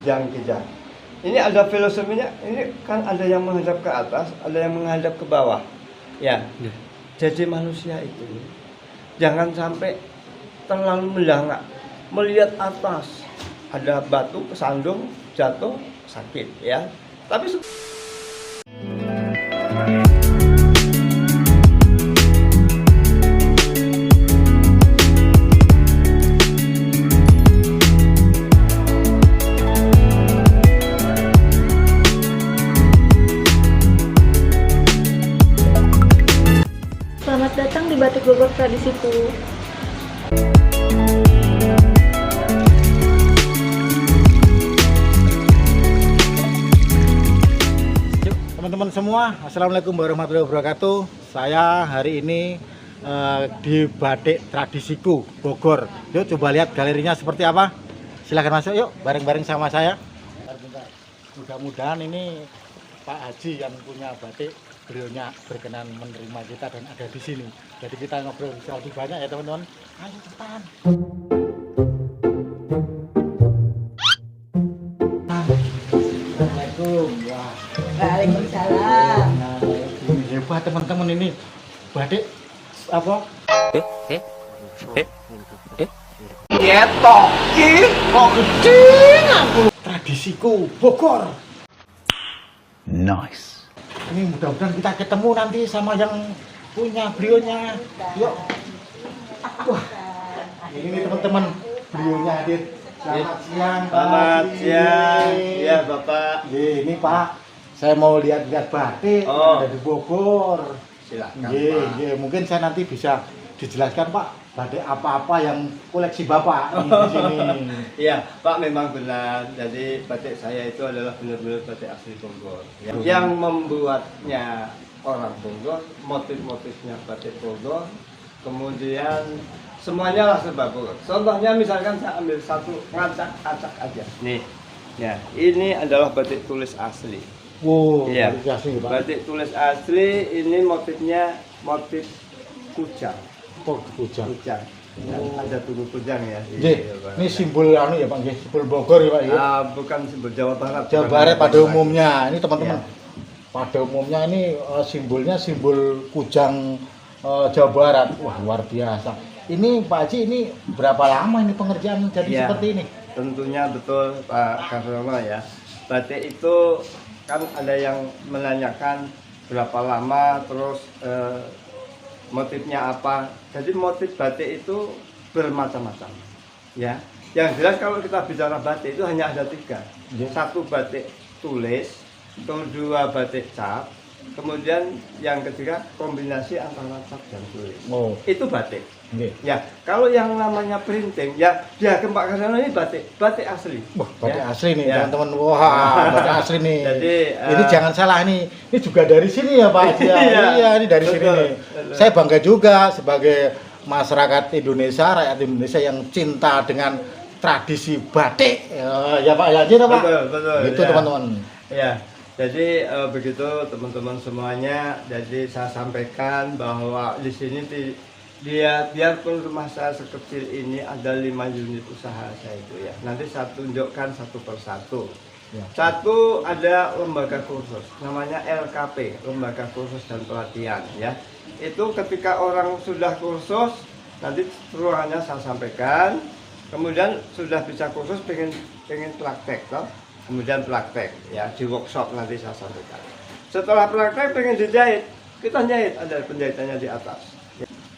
Kejang-kejang. Ini ada filosofinya, ini kan ada yang menghadap ke atas, ada yang menghadap ke bawah. Ya. Jadi manusia itu jangan sampai terlalu melangak, melihat atas. Ada batu kesandung, jatuh, sakit ya. Tapi Selamat datang di Batik Bogor Tradisiku. Teman-teman semua, assalamualaikum warahmatullahi wabarakatuh. Saya hari ini di Batik Tradisiku Bogor. Yuk coba lihat galerinya seperti apa. Silahkan masuk yuk, bareng-bareng sama saya. Mudah-mudahan ini Pak Haji yang punya batik, beliaunya berkenan menerima kita dan ada di sini. Jadi kita ngobrol lebih banyak ya teman-teman. Ayo cepetan. Assalamualaikum. Wah. Waalaikumsalam. Ini hebat teman-teman, ini batik apa? Tradisiku Bogor. Nice. Ini mudah-mudahan kita ketemu nanti sama yang punya beliaunya. Yuk. Wah. Ini teman-teman, beliaunya hadir. Selamat siang, Pak. selamat siang, ya Bapak. Ini Pak, saya mau lihat-lihat batik yang ada di Bogor. Silakan Pak. Mungkin saya nanti bisa dijelaskan Pak, batik apa-apa yang koleksi Bapak di sini. Iya, Pak, memang benar. Jadi batik saya itu adalah benar-benar batik asli Bogor. Ya. Yang membuatnya orang Bogor, motif-motifnya batik Bogor, kemudian semuanya lah serba Bogor. Contohnya misalkan saya ambil satu ngacak-acak aja. Nih, ya, ini adalah batik tulis asli. Wow, Iya, asli Pak. batik tulis asli. Ini motifnya motif kujang. Oh, kujang. Kujang. Ada tugu kujang ya. Ini simbol anu ya Pak, simbol Bogor ya Pak ya. Bukan simbol Jawa Barat. Jawa Barat pada umumnya. Ini teman-teman. Ya. Pada umumnya ini simbolnya simbol kujang Jawa Barat. Wah, luar biasa. Ini Pak Haji, ini berapa lama ini pengerjaan jadi Ya, seperti ini? tentunya betul Pak Kasrono ya. Batik itu kan ada yang menanyakan berapa lama, terus motifnya apa. Jadi motif batik itu bermacam-macam. Ya, yang jelas kalau kita bicara batik itu hanya ada 3. Ya. Satu batik tulis, kedua batik cap, kemudian yang ketiga kombinasi antara cap dan tulis. Oh, Itu batik. nggih. Ya, kalau yang namanya printing, ya Pak Kasano ini batik asli. Wah, batik Ya. asli nih Ya. teman-teman. Wah, batik asli nih. Jadi, ini jangan salah nih. Ini juga dari sini ya Pak Haji. Iya, Iya, ini dari betul, sini nih. betul. Saya bangga juga sebagai masyarakat Indonesia, rakyat Indonesia yang cinta dengan tradisi batik. Ya Pak Haji, ya Pak. Betul, Itu ya. teman-teman. Ya, jadi begitu teman-teman semuanya. Jadi saya sampaikan bahwa di sini biarpun rumah saya sekecil ini ada 5 unit usaha saya itu ya. Nanti saya tunjukkan satu persatu. Ya. Satu, ada lembaga kursus, namanya LKP, Lembaga Kursus dan Pelatihan ya. Itu ketika orang sudah kursus, nanti ruangannya saya sampaikan. Kemudian sudah bisa kursus, pengen praktek toh. Kemudian praktek ya, di workshop nanti saya sampaikan. Setelah praktek pengen dijahit, kita jahit, ada penjahitannya di atas.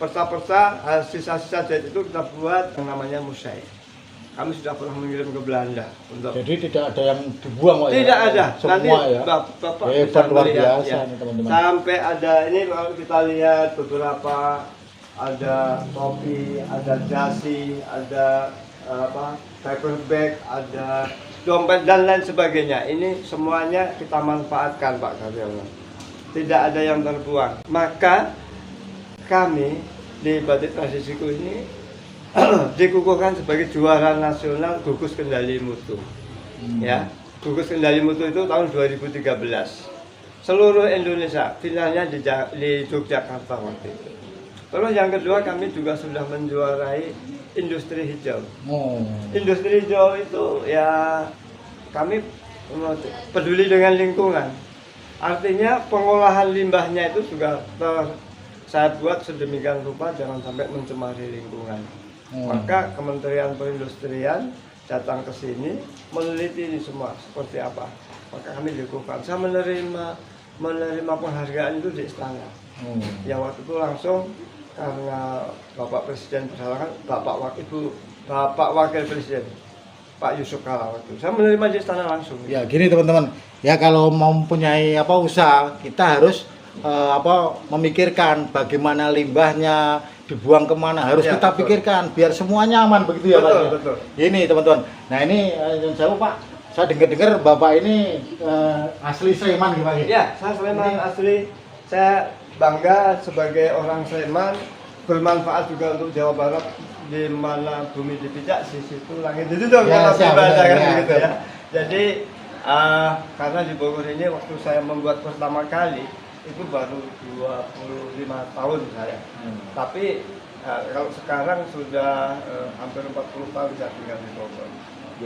Persa-persa, sisa-sisa jahit itu kita buat yang namanya mosaik. Kami sudah pernah mengirim ke Belanda untuk. Jadi tidak ada yang dibuang Pak, ya? Tidak ada. Semua Nanti ya. Bapak Hebat, bisa luar melihat, biasa ya. nih teman-teman. Sampai ada ini kalau kita lihat beberapa, ada topi, ada jasi, ada paper bag, ada dompet dan lain sebagainya. Ini semuanya kita manfaatkan Pak Karyono. Tidak ada yang terbuang. Maka kami di Batik Tradisiku ini dikukuhkan sebagai juara nasional gugus kendali mutu. Ya, gugus kendali mutu itu tahun 2013. Seluruh Indonesia, finalnya di Yogyakarta waktu itu. Terus yang kedua, kami juga sudah menjuarai industri hijau. Oh. Industri hijau itu ya kami peduli dengan lingkungan. Artinya pengolahan limbahnya itu juga saya buat sedemikian rupa jangan sampai mencemari lingkungan. Maka Kementerian Perindustrian datang ke sini meneliti ini semua seperti apa. Maka kami lakukan. Saya menerima penghargaan itu di istana. Yang waktu itu langsung karena Bapak Presiden berhalangan, Bapak Wakil Presiden Pak Yusuf Kala waktu. Saya menerima di istana langsung. Ya gini teman-teman, ya kalau mau mempunyai usaha, kita harus memikirkan bagaimana limbahnya dibuang kemana, harus ya, kita betul. pikirkan biar semuanya aman begitu ya Pak. Betul, betul. Ini teman-teman. Nah ini jauh Pak, saya dengar Bapak ini asli Sleman gimana? Ya, saya Sleman asli. Saya bangga sebagai orang Sleman, bermanfaat juga untuk Jawa Barat. Di mana bumi dipijak, di situ langit itu dong kalau dibahasakan begitu ya. Jadi karena di Bogor ini waktu saya membuat pertama kali itu baru 25 tahun saya. Tapi kalau sekarang sudah hampir 40 tahun saya tinggal di Bogor.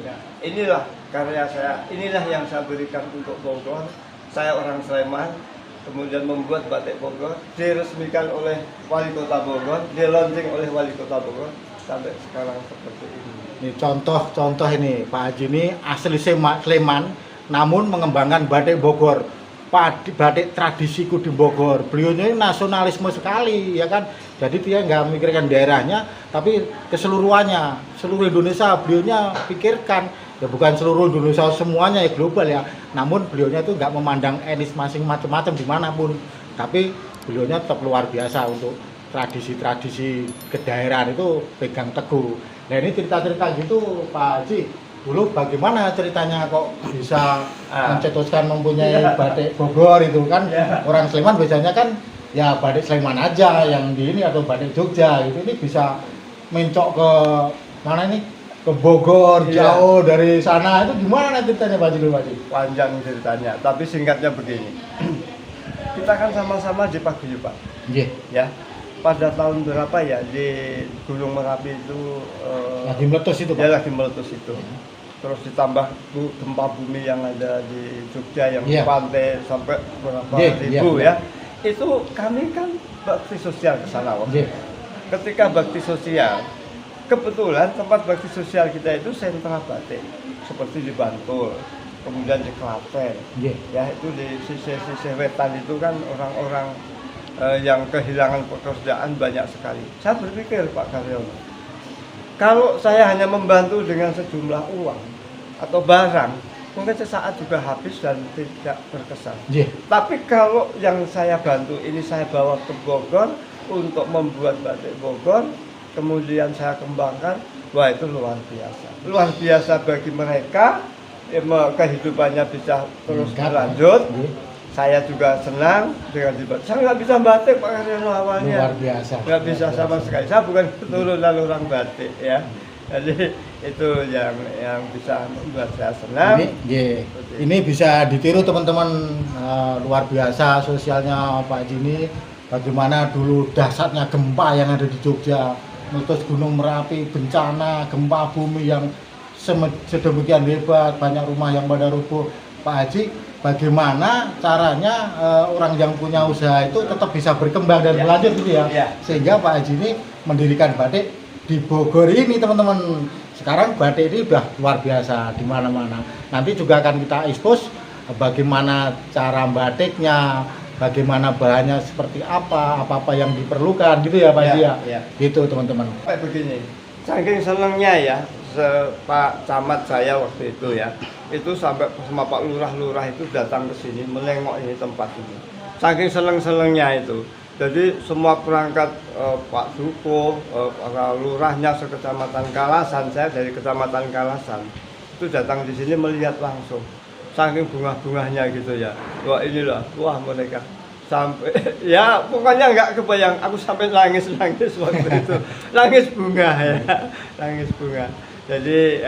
Ya, inilah karya saya, inilah yang saya berikan untuk Bogor. Saya orang Sleman, kemudian membuat batik Bogor, diresmikan oleh Wali Kota Bogor, di-launching oleh Wali Kota Bogor, sampai sekarang seperti ini. Ini contoh ini Pak Haji ini asli Sleman, namun mengembangkan batik Bogor, batik tradisiku di Bogor. Beliau ini nasionalisme sekali, ya kan. Jadi dia nggak memikirkan daerahnya, tapi keseluruhannya, seluruh Indonesia beliaunya pikirkan. Ya bukan seluruh Indonesia semuanya ya global ya. Namun beliaunya itu nggak memandang etnis masing macam-macam dimanapun. Tapi beliaunya tetap luar biasa untuk tradisi-tradisi kedaerahan itu pegang teguh. Nah ini cerita-cerita gitu Pak Haji, dulu bagaimana ceritanya kok bisa mencetuskan mempunyai batik Bogor itu kan? Orang Sleman biasanya kan ya batik Sleman aja yang di ini atau batik Jogja gitu. Ini bisa mencok ke mana ini? Ke Bogor, jauh dari sana, itu gimana ceritanya Pak Haji dulu Pak Haji? Panjang ceritanya, tapi singkatnya begini. Kita kan sama-sama di Paguyuban. Ya. Pada tahun berapa ya di Gunung Merapi itu lagi meletus itu Pak? Ya lagi meletus itu. Terus ditambah gempa bumi yang ada di Jogja yang pantai sampai berapa ribu ya. Itu kami kan bakti sosial ke sana waktu. Ketika bakti sosial, kebetulan tempat bakti sosial kita itu sentra batik seperti di Bantul, kemudian di Klaten, ya itu di sisi wetan itu kan orang-orang yang kehilangan pekerjaan banyak sekali. Saya berpikir Pak Karyono, kalau saya hanya membantu dengan sejumlah uang atau barang, mungkin sesaat juga habis dan tidak berkesan. Tapi kalau yang saya bantu ini saya bawa ke Bogor untuk membuat batik Bogor, kemudian saya kembangkan, wah itu luar biasa. Luar biasa bagi mereka, kehidupannya bisa terus berlanjut. Saya juga senang dengan dibatik. Saya nggak bisa batik Pak Karyono awalnya. Luar biasa. Nggak bisa sama sekali. Saya bukan keturunan orang batik ya. Jadi itu yang bisa membuat saya senang. Ini bisa ditiru teman-teman, luar biasa sosialnya Pak Haji ini. Bagaimana dulu dahsyatnya gempa yang ada di Jogja, meletus Gunung Merapi, bencana, gempa bumi yang sedemikian hebat, banyak rumah yang pada rubuh. Pak Haji, bagaimana caranya orang yang punya usaha itu tetap bisa berkembang dan berlanjut gitu ya. Sehingga Pak Haji ini mendirikan batik di Bogor ini teman-teman. Sekarang batik ini udah luar biasa di mana-mana. Nanti juga akan kita expose bagaimana cara batiknya, bagaimana bahannya seperti apa yang diperlukan gitu ya Pak Haji ya. Gitu teman-teman. Kayak begini, saking senangnya ya Pak Camat saya waktu itu ya, itu sampai sama Pak Lurah itu datang ke sini menengok ini tempat ini. Saking seneng-senengnya itu. Jadi semua perangkat Pak Duko, para lurahnya sekecamatan Kalasan, saya dari kecamatan Kalasan, itu datang di sini melihat langsung. Saking bunga-bunganya gitu ya. Wah inilah, wah mereka sampai ya pokoknya nggak kebayang, aku sampai nangis waktu itu. Nangis bunga ya, nangis bunga. Jadi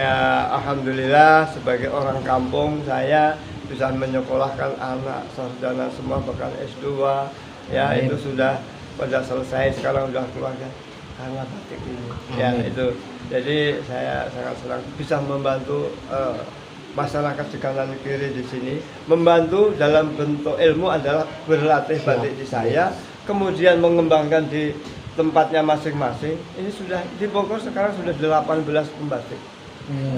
alhamdulillah sebagai orang kampung saya bisa menyekolahkan anak sarjana semua bahkan S2 ya. Amin. Itu sudah pada selesai, sekarang sudah keluarga karena batik ini. Amin. Ya itu. Jadi saya sangat senang bisa membantu masyarakat di kanan kiri di sini, membantu dalam bentuk ilmu adalah berlatih batik di saya, kemudian mengembangkan di tempatnya masing-masing. Ini sudah di Bogor sekarang sudah 18 pembatik.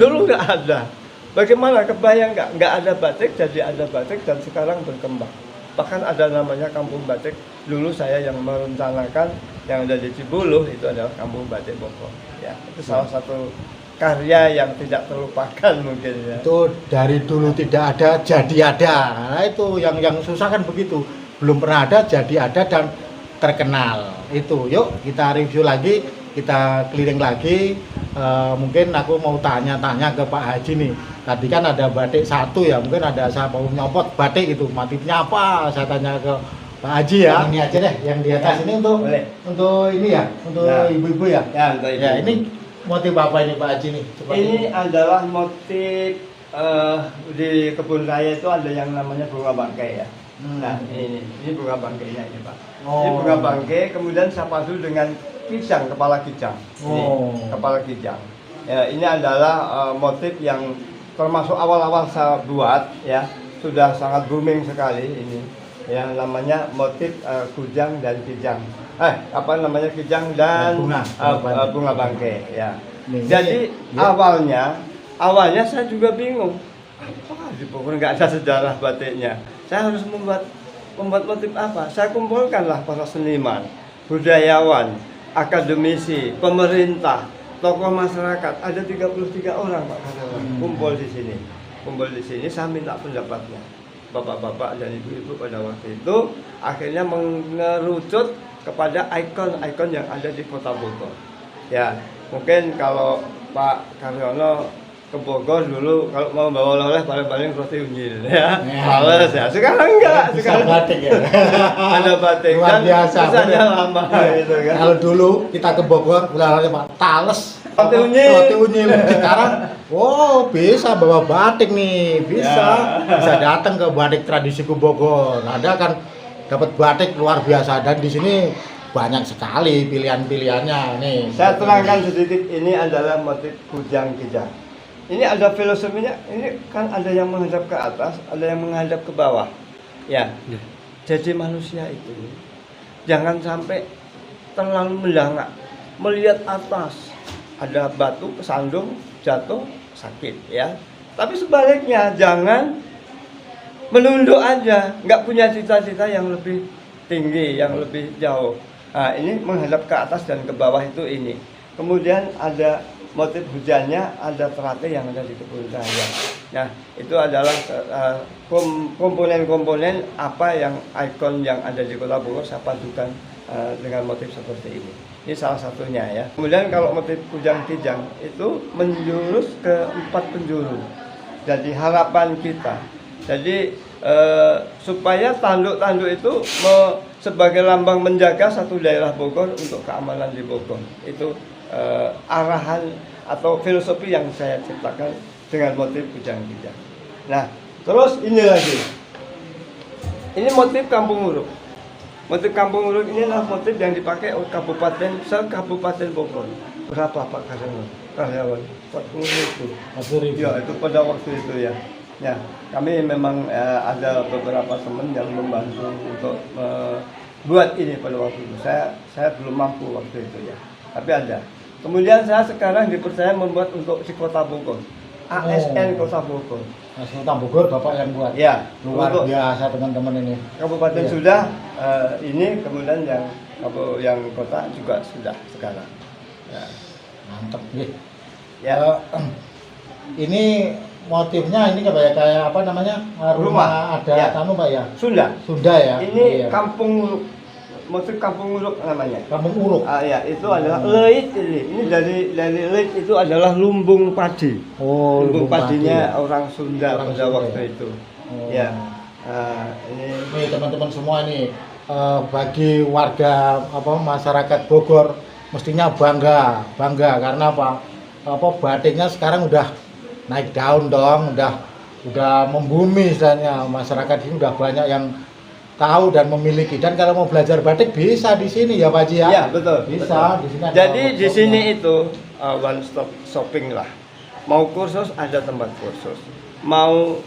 Dulu nggak ada. Bagaimana, kebayang nggak? Nggak ada batik, jadi ada batik dan sekarang berkembang. Bahkan ada namanya Kampung Batik. Dulu saya yang merencanakan yang ada di Cibuluh itu adalah Kampung Batik Bogor. Ya, itu salah satu karya yang tidak terlupakan mungkin ya. Itu dari dulu tidak ada jadi ada. Nah, itu yang susah kan begitu. Belum pernah ada jadi ada dan terkenal. Itu yuk kita review lagi, kita keliling lagi. Mungkin aku mau tanya-tanya ke Pak Haji nih. Tadi kan ada batik satu ya, mungkin ada saya mau nyopot batik itu motifnya apa? Saya tanya ke Pak Haji ya. Ini aja deh yang di atas ini untuk ini ya, untuk ibu-ibu ya. Ya, untuk ibu. Ya, ini motif apa ini Pak Haji nih? Coba ini adalah motif di kebun raya itu ada yang namanya bunga bangkai ya. Nah, ini bunga bangkainya ini Pak. Ini bunga bangkai, kemudian saya padu dengan kijang, kepala kijang. Ini kepala kijang. Ya, ini adalah motif yang termasuk awal-awal saya buat ya, sudah sangat booming sekali ini. Yang namanya motif kujang dan kijang. Apa namanya, kijang dan bunga bangkai ya. Jadi awalnya saya juga bingung. Apa di Bogor nggak ada sejarah batiknya? Saya harus membuat motif apa? Saya kumpulkanlah para seniman, budayawan, akademisi, pemerintah, tokoh masyarakat. Ada 33 orang Pak karyawan kumpul di sini. Kumpul di sini, saya minta pendapatnya. Bapak-bapak dan ibu-ibu pada waktu itu akhirnya mengerucut kepada ikon-ikon yang ada di Kota Bogor. Ya, mungkin kalau Pak Karyono ke Bogor dulu kalau mau bawa oleh-oleh paling-paling roti unyil ya. Males ya. Sekarang enggak, sekarang batik ya. Ada batik luar dan biasa. pesannya lama gitu kan. Kalau dulu kita ke Bogor oleh-oleh Pak Tales. Roti unyil. Roti unyil. Sekarang bisa bawa batik nih, bisa datang ke Batik Tradisiku Bogor. Ada kan dapat batik luar biasa dan di sini banyak sekali pilihan-pilihannya nih. Saya terangkan sedikit, ini adalah motif kujang kijang. Ini ada filosofinya, ini kan ada yang menghadap ke atas, ada yang menghadap ke bawah. Ya. Jadi manusia itu jangan sampai terlalu mendangak, melihat atas. Ada batu kesandung, jatuh, sakit ya. Tapi sebaliknya jangan menunduk aja, nggak punya cita-cita yang lebih tinggi, yang lebih jauh. Nah, ini menghadap ke atas dan ke bawah itu ini. Kemudian ada motif hujannya, ada teratai yang ada di kebun raya. Nah, itu adalah komponen-komponen apa yang ikon yang ada di Kota Bogor saya padukan dengan motif seperti ini. Ini salah satunya ya. Kemudian kalau motif kujang kijang itu menjurus ke 4 penjuru. Jadi harapan kita. Jadi supaya tanduk-tanduk itu sebagai lambang menjaga satu daerah Bogor untuk keamanan di Bogor. Itu arahan atau filosofi yang saya ciptakan dengan motif kujang kijang. Nah, terus ini lagi. Ini motif Kampung Uruk. Motif Kampung Uruk ini adalah motif yang dipakai oleh Kabupaten Bogor. Berapa Pak karyawan? 40.000. Ya, itu pada waktu itu ya. Ya, kami memang ada beberapa teman yang membantu untuk buat ini pada waktu itu. Saya belum mampu waktu itu ya. Tapi ada. Kemudian saya sekarang dipercaya membuat untuk si Kota Bogor. ASN Kota Bogor. Kota Bogor Bapak yang buat. Ya, luar biasa teman-teman ini. Kabupaten sudah ini, kemudian yang kota juga sudah sekarang. Ya. Mantap nih. Ya. Ini motifnya ini kayak apa namanya? Rumah ada ya. Kamu Pak ya? Sunda ya. Ini Kampung Uruk. Motif Kampung Uruk namanya. Kampung Uruk. Ya, itu adalah leit ini. Ini dari leit itu adalah lumbung padi. Lumbung padinya padi, orang Sunda pada waktu itu. Ya. Ini teman-teman semua ini bagi warga masyarakat Bogor mestinya bangga karena batiknya sekarang udah naik daun dong, udah membumi istilahnya. Masyarakat ini udah banyak yang tahu dan memiliki, dan kalau mau belajar batik bisa di sini ya Pak Haji ya. Iya, betul. Bisa betul. Di sini. Jadi di sini itu one stop shopping lah. Mau kursus ada tempat kursus. mau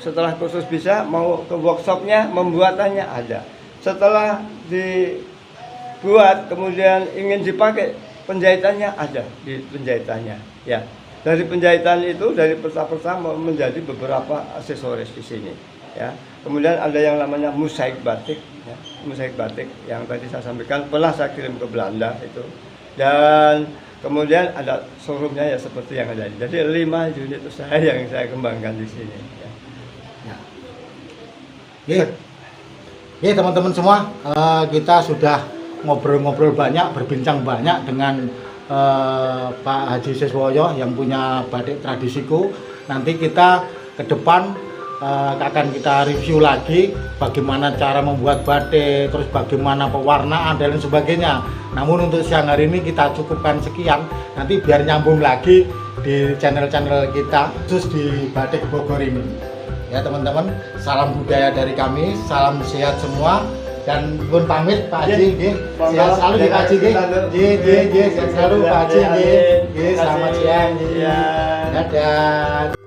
setelah kursus bisa mau ke workshopnya membuatannya ada. Setelah dibuat kemudian ingin dipakai penjahitannya ada di penjahitannya ya. Dari penjahitan itu dari pertama menjadi beberapa aksesoris di sini ya. Kemudian ada yang namanya mosaik batik ya. Mosaik batik yang tadi saya sampaikan pernah saya kirim ke Belanda itu. Dan kemudian ada showroomnya ya seperti yang ada. Jadi 5 unit usaha yang saya kembangkan di sini ya. Oke teman-teman semua, kita sudah ngobrol-ngobrol banyak, berbincang banyak dengan Pak Haji Siswoyo yang punya batik tradisiku. Nanti kita ke depan akan kita review lagi bagaimana cara membuat batik, terus bagaimana pewarnaan dan lain sebagainya. Namun untuk siang hari ini kita cukupkan sekian. Nanti biar nyambung lagi di channel-channel kita khusus di Batik Bogor ini. Ya teman-teman, salam budaya dari kami, salam sehat semua. Dan pun pamit Pak Haji, sehat selalu ya Pak Haji, sehat selalu Pak Haji, selamat siang, dadah.